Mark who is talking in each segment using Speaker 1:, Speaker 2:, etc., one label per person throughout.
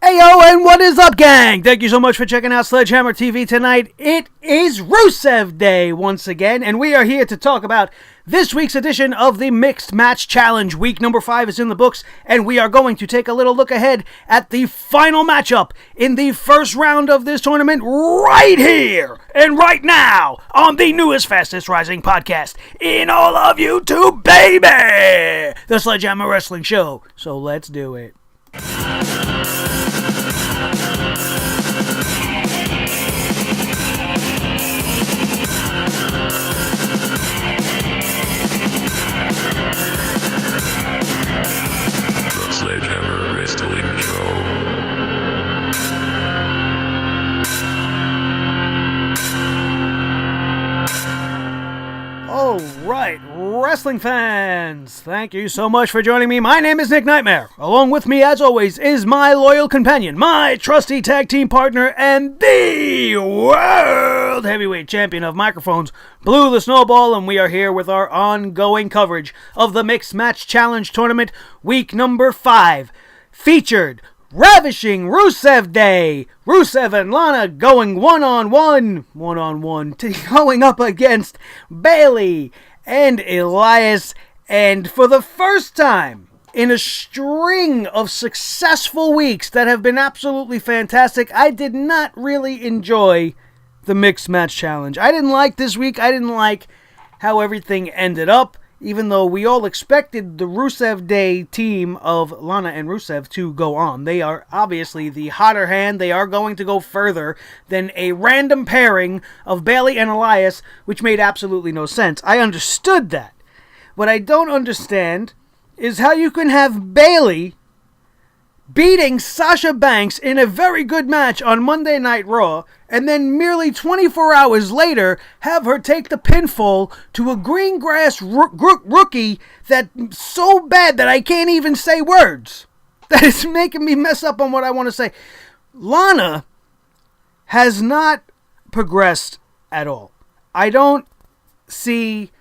Speaker 1: Ayo, and what is up, gang? Thank you so much for checking out Sledgehammer TV tonight. It is Rusev Day once again, and we are here to talk about this week's edition of the Mixed Match Challenge. Week number 5 is in the books, and we are going to take a little look ahead at the final matchup in the first round of this tournament right here and right now on the newest, fastest rising podcast in all of YouTube, baby! The Sledgehammer Wrestling Show. So let's do it.
Speaker 2: Sledgehammer Wrestling Show.
Speaker 1: All right, wrestling fans, thank you so much for joining me. My name is Nick Nightmare. Along with me, as always, is my loyal companion, my trusty tag team partner, and the World Heavyweight Champion of Microphones, Blue the Snowball, and we are here with our ongoing coverage of the Mixed Match Challenge Tournament, week number 5, featured Ravishing Rusev Day. Rusev and Lana going one-on-one, going up against Bayley and Elias. And for the first time in a string of successful weeks that have been absolutely fantastic, I did not really enjoy the Mixed Match Challenge. I didn't like this week. I didn't like how everything ended up. Even though we all expected the Rusev Day team of Lana and Rusev to go on. They are obviously the hotter hand. They are going to go further than a random pairing of Bayley and Elias, which made absolutely no sense. I understood that. What I don't understand is how you can have Bayley beating Sasha Banks in a very good match on Monday Night Raw, and then merely 24 hours later have her take the pinfall to a green grass rookie that's so bad that I can't even say words. That is making me mess up on what I want to say. Lana has not progressed at all. I don't see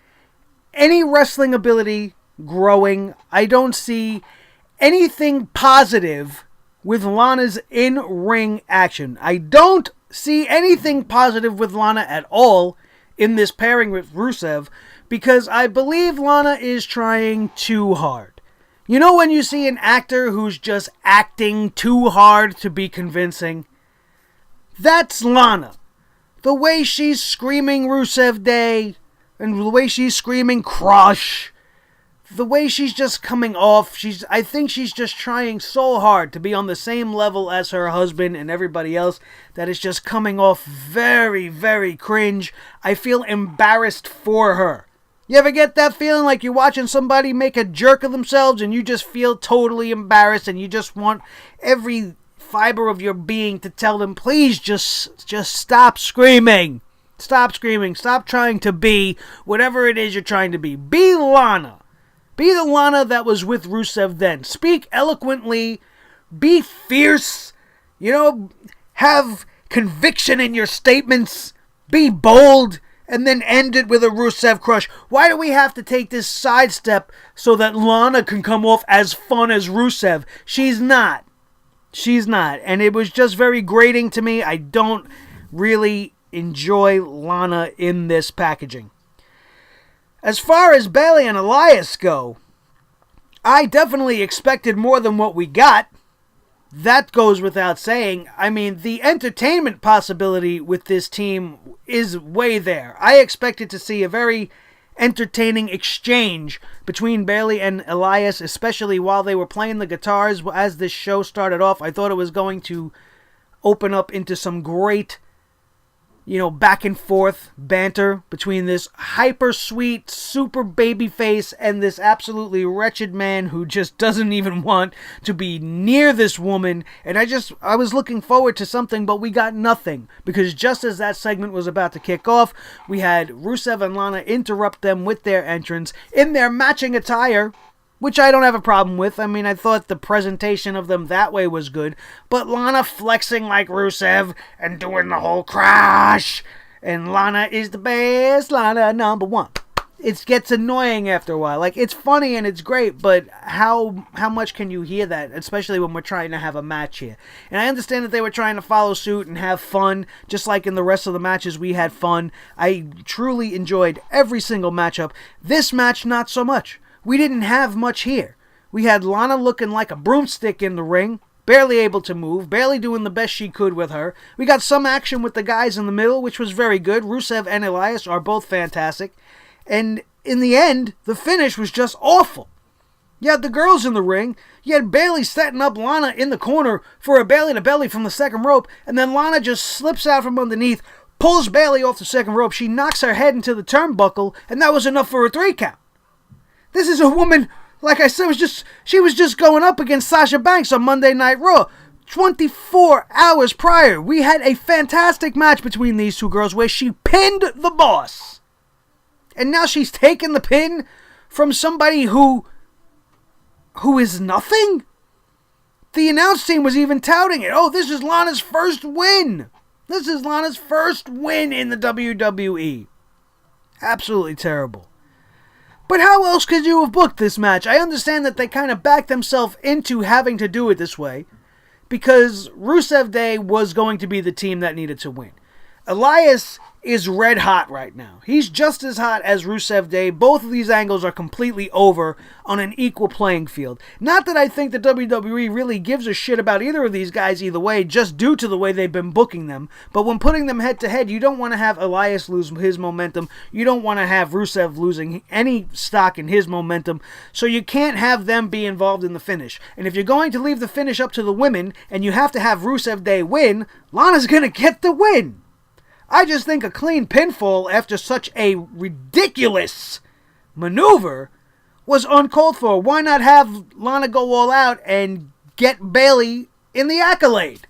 Speaker 1: any wrestling ability growing. I don't see anything positive with Lana's in-ring action. I don't see anything positive with Lana at all in this pairing with Rusev, because I believe Lana is trying too hard. You know when you see an actor who's just acting too hard to be convincing? That's Lana. The way she's screaming Rusev Day, and the way she's screaming Crush, the way she's just coming off, I think she's just trying so hard to be on the same level as her husband and everybody else that is just coming off very, very cringe. I feel embarrassed for her. You ever get that feeling like you're watching somebody make a jerk of themselves and you just feel totally embarrassed and you just want every fiber of your being to tell them, please just stop screaming. Stop screaming. Stop trying to be whatever it is you're trying to be. Be Lana. Be the Lana that was with Rusev then. Speak eloquently. Be fierce. Have conviction in your statements. Be bold. And then end it with a Rusev crush. Why do we have to take this sidestep so that Lana can come off as fun as Rusev? She's not. She's not. And it was just very grating to me. I don't really enjoy Lana in this packaging. As far as Bayley and Elias go, I definitely expected more than what we got. That goes without saying. I mean, the entertainment possibility with this team is way there. I expected to see a very entertaining exchange between Bayley and Elias, especially while they were playing the guitars as this show started off. I thought it was going to open up into some great back and forth banter between this hyper sweet, super baby face and this absolutely wretched man who just doesn't even want to be near this woman. And I was looking forward to something, but we got nothing. Because just as that segment was about to kick off, we had Rusev and Lana interrupt them with their entrance in their matching attire, which I don't have a problem with. I mean, I thought the presentation of them that way was good. But Lana flexing like Rusev and doing the whole crash. And Lana is the best, Lana number 1. it gets annoying after a while. Like, it's funny and it's great, but how much can you hear that, especially when we're trying to have a match here? And I understand that they were trying to follow suit and have fun, just like in the rest of the matches we had fun. I truly enjoyed every single matchup. This match, not so much. We didn't have much here. We had Lana looking like a broomstick in the ring, barely able to move, barely doing the best she could with her. We got some action with the guys in the middle, which was very good. Rusev and Elias are both fantastic. And in the end, the finish was just awful. You had the girls in the ring. You had Bayley setting up Lana in the corner for a belly-to-belly from the second rope. And then Lana just slips out from underneath, pulls Bayley off the second rope. She knocks her head into the turnbuckle, and that was enough for a 3 count. This is a woman, like I said, she was just going up against Sasha Banks on Monday Night Raw. 24 hours prior, we had a fantastic match between these two girls where she pinned the boss. And now she's taken the pin from somebody who is nothing? The announce team was even touting it. Oh, this is Lana's first win. This is Lana's first win in the WWE. Absolutely terrible. But how else could you have booked this match? I understand that they kind of backed themselves into having to do it this way because Rusev Day was going to be the team that needed to win. Elias is red hot right now. He's just as hot as Rusev Day. Both of these angles are completely over on an equal playing field. Not that I think the WWE really gives a shit about either of these guys either way, just due to the way they've been booking them. But when putting them head to head, you don't want to have Elias lose his momentum. You don't want to have Rusev losing any stock in his momentum. So you can't have them be involved in the finish. And if you're going to leave the finish up to the women, and you have to have Rusev Day win, Lana's going to get the win. I just think a clean pinfall after such a ridiculous maneuver was uncalled for. Why not have Lana go all out and get Bayley in the accolade?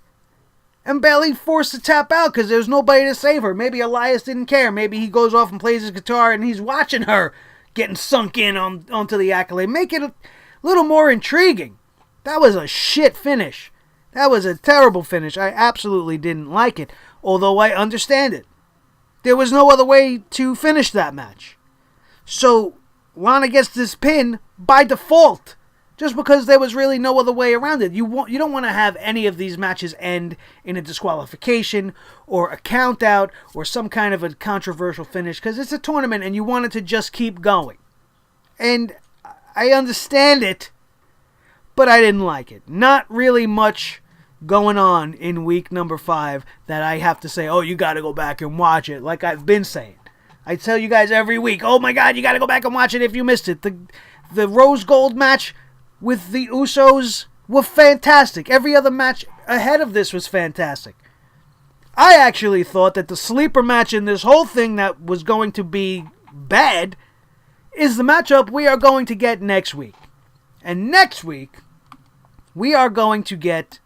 Speaker 1: And Bayley forced to tap out because there's nobody to save her. Maybe Elias didn't care. Maybe he goes off and plays his guitar and he's watching her getting sunk in onto the accolade. Make it a little more intriguing. That was a shit finish. That was a terrible finish. I absolutely didn't like it, although I understand it. There was no other way to finish that match. So Lana gets this pin by default, just because there was really no other way around it. You don't want to have any of these matches end in a disqualification or a count out or some kind of a controversial finish, because it's a tournament and you want it to just keep going. And I understand it, but I didn't like it. Not really much going on in week number 5 that I have to say, oh, you got to go back and watch it, like I've been saying. I tell you guys every week, oh my God, you got to go back and watch it if you missed it. The Rose Gold match with the Usos were fantastic. Every other match ahead of this was fantastic. I actually thought that the sleeper match in this whole thing that was going to be bad is the matchup we are going to get next week. And next week, we are going to get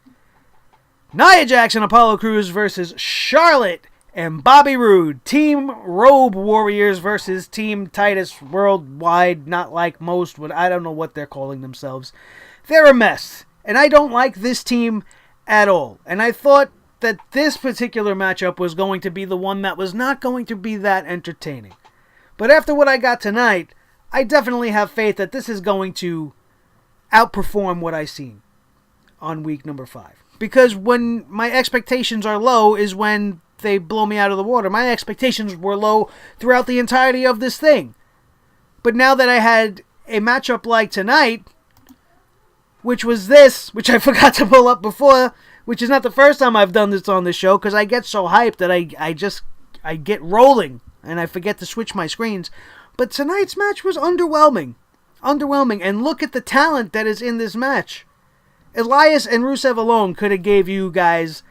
Speaker 1: Nia Jax and Apollo Crews versus Charlotte and Bobby Roode. Team Robe Warriors versus Team Titus Worldwide. Not like most would. I don't know what they're calling themselves. They're a mess. And I don't like this team at all. And I thought that this particular matchup was going to be the one that was not going to be that entertaining. But after what I got tonight, I definitely have faith that this is going to outperform what I've seen on week number 5. Because when my expectations are low is when they blow me out of the water. My expectations were low throughout the entirety of this thing. But now that I had a matchup like tonight, which was this, which I forgot to pull up before, which is not the first time I've done this on the show, because I get so hyped that I get rolling and I forget to switch my screens. But tonight's match was underwhelming. Underwhelming. And look at the talent that is in this match. Elias and Rusev alone could have gave you guys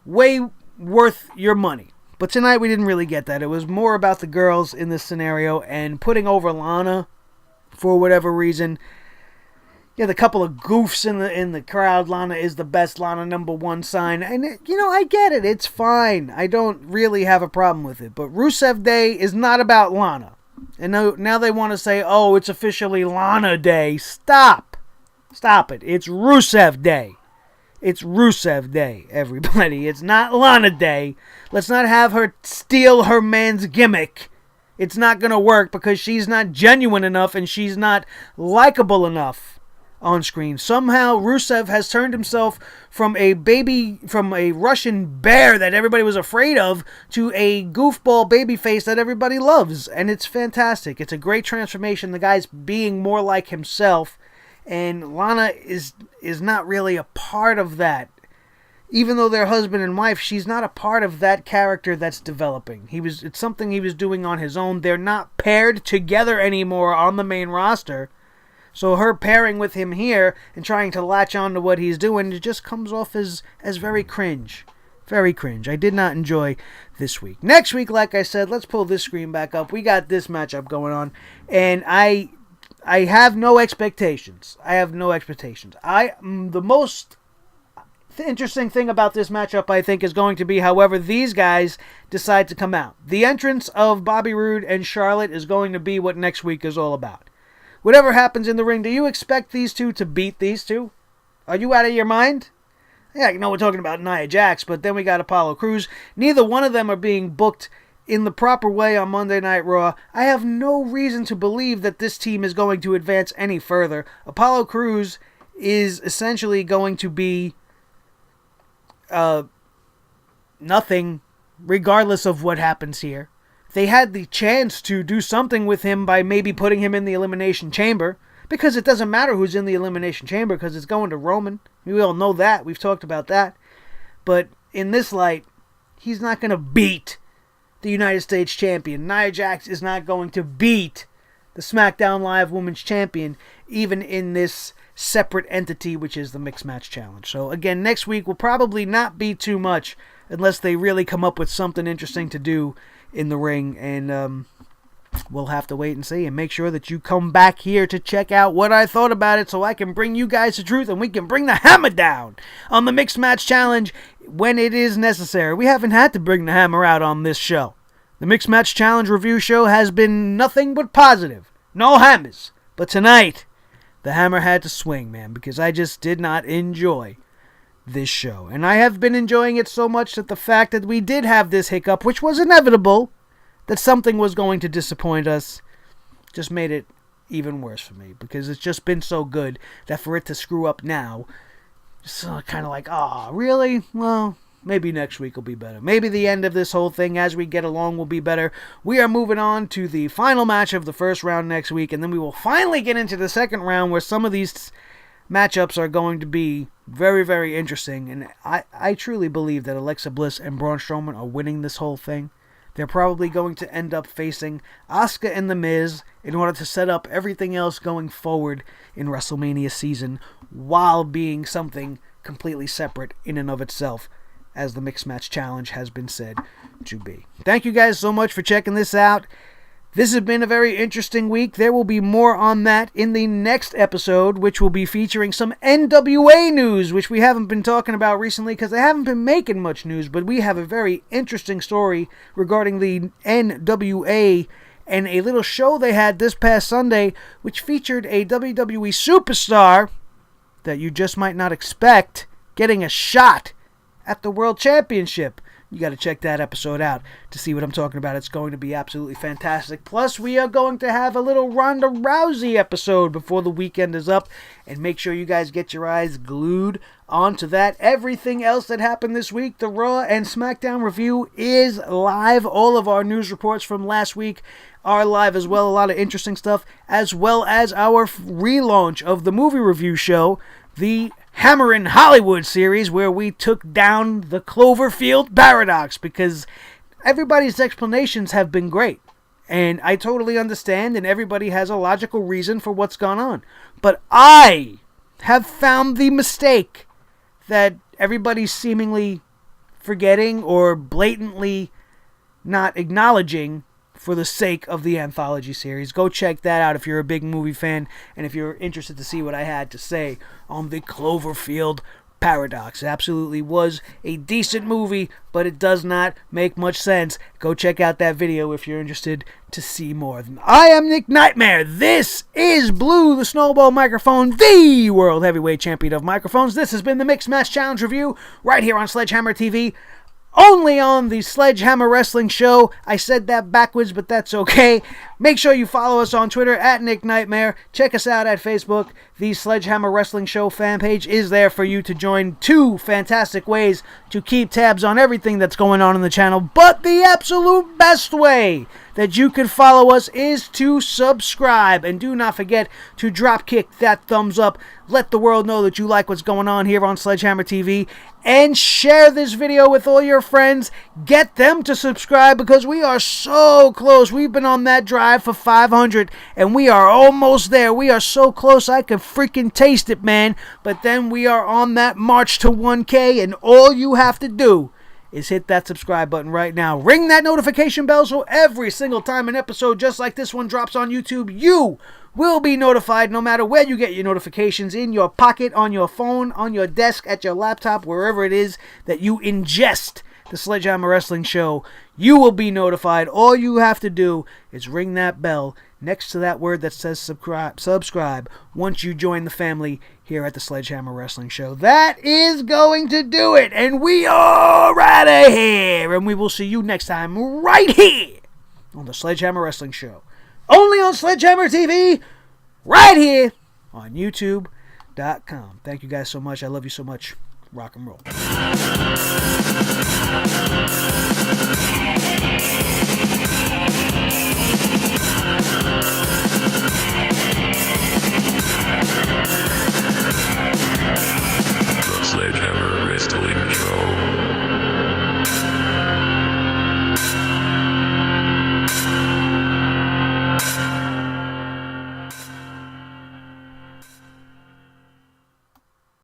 Speaker 1: way worth your money. But tonight we didn't really get that. It was more about the girls in this scenario and putting over Lana for whatever reason. Yeah, the couple of goofs in the crowd. Lana is the best. Lana #1 sign. And, I get it. It's fine. I don't really have a problem with it. But Rusev Day is not about Lana. And now they want to say, oh, it's officially Lana Day. Stop. Stop it. It's Rusev Day. It's Rusev Day, everybody. It's not Lana Day. Let's not have her steal her man's gimmick It's not going to work because she's not genuine enough and she's not likable enough on screen. Somehow Rusev has turned himself from a Russian bear that everybody was afraid of to a goofball babyface that everybody loves. And it's fantastic. It's a great transformation. The guy's being more like himself. And Lana is not really a part of that. Even though they're husband and wife, she's not a part of that character that's developing. It's something he was doing on his own. They're not paired together anymore on the main roster. So her pairing with him here and trying to latch on to what he's doing, it just comes off as very cringe. Very cringe. I did not enjoy this week. Next week, like I said, let's pull this screen back up. We got this matchup going on. And I have no expectations. The most interesting thing about this matchup, I think, is going to be however these guys decide to come out. The entrance of Bobby Roode and Charlotte is going to be what next week is all about. Whatever happens in the ring, do you expect these two to beat these two? Are you out of your mind? Yeah, you know we're talking about Nia Jax, but then we got Apollo Crews. Neither one of them are being booked in the proper way on Monday Night Raw. I have no reason to believe that this team is going to advance any further. Apollo Crews is essentially going to be nothing regardless of what happens here. They had the chance to do something with him by maybe putting him in the Elimination Chamber, because it doesn't matter who's in the Elimination Chamber because it's going to Roman. We all know that. We've talked about that. But in this light, he's not going to beat the United States Champion. Nia Jax is not going to beat the SmackDown Live Women's Champion, even in this separate entity, which is the Mixed Match Challenge. So again, next week will probably not be too much unless they really come up with something interesting to do in the ring, and we'll have to wait and see, and make sure that you come back here to check out what I thought about it so I can bring you guys the truth and we can bring the hammer down on the Mixed Match Challenge when it is necessary. We haven't had to bring the hammer out on this show. The Mixed Match Challenge review show has been nothing but positive. No hammers. But tonight, the hammer had to swing, man, because I just did not enjoy this show. And I have been enjoying it so much that the fact that we did have this hiccup, which was inevitable, that something was going to disappoint us, just made it even worse for me. Because it's just been so good that for it to screw up now, just kind of like, oh, really? Well, maybe next week will be better. Maybe the end of this whole thing as we get along will be better. We are moving on to the final match of the first round next week, and then we will finally get into the second round where some of these matchups are going to be very, very interesting. And I truly believe that Alexa Bliss and Braun Strowman are winning this whole thing. They're probably going to end up facing Asuka and The Miz in order to set up everything else going forward in WrestleMania season while being something completely separate in and of itself, as the Mixed Match Challenge has been said to be. Thank you guys so much for checking this out. This has been a very interesting week. There will be more on that in the next episode, which will be featuring some NWA news, which we haven't been talking about recently because they haven't been making much news, but we have a very interesting story regarding the NWA and a little show they had this past Sunday, which featured a WWE superstar that you just might not expect getting a shot at the World Championship. You got to check that episode out to see what I'm talking about. It's going to be absolutely fantastic. Plus, we are going to have a little Ronda Rousey episode before the weekend is up. And make sure you guys get your eyes glued onto that. Everything else that happened this week, the Raw and SmackDown review is live. All of our news reports from last week are live as well. A lot of interesting stuff, as well as our relaunch of the movie review show, the Hammer in Hollywood series, where we took down the Cloverfield paradox, because everybody's explanations have been great. And I totally understand, and everybody has a logical reason for what's gone on. But I have found the mistake that everybody's seemingly forgetting or blatantly not acknowledging for the sake of the anthology series. Go check that out if you're a big movie fan and if you're interested to see what I had to say on the Cloverfield paradox. It absolutely was a decent movie, but it does not make much sense. Go check out that video if you're interested to see more. I am Nick Nightmare. This is Blue the Snowball Microphone, the World Heavyweight Champion of Microphones. This has been the Mixed Match Challenge review right here on Sledgehammer TV. only on the Sledgehammer Wrestling Show. I said that backwards, but that's okay. Make sure you follow us on Twitter at Nick Nightmare. Check us out at Facebook. The Sledgehammer Wrestling Show fan page is there for you to join. 2 fantastic ways to keep tabs on everything that's going on in the channel. But the absolute best way that you can follow us is to subscribe. And do not forget to drop kick that thumbs up. Let the world know that you like what's going on here on Sledgehammer TV. And share this video with all your friends. Get them to subscribe because we are so close. We've been on that drive for 500 and we are almost there. We are so close I can freaking taste it, man. But then we are on that march to 1K, and all you have to do is hit that subscribe button right now. Ring that notification bell so every single time an episode just like this one drops on YouTube, you will be notified no matter where you get your notifications, in your pocket, on your phone, on your desk, at your laptop, wherever it is that you ingest the Sledgehammer Wrestling Show. You will be notified. All you have to do is ring that bell next to that word that says subscribe once you join the family here at the Sledgehammer Wrestling Show. That is going to do it, and we are out of here, and we will see you next time right here on the Sledgehammer Wrestling Show. Only on Sledgehammer TV, right here on YouTube.com. Thank you guys so much. I love you so much. Rock and roll.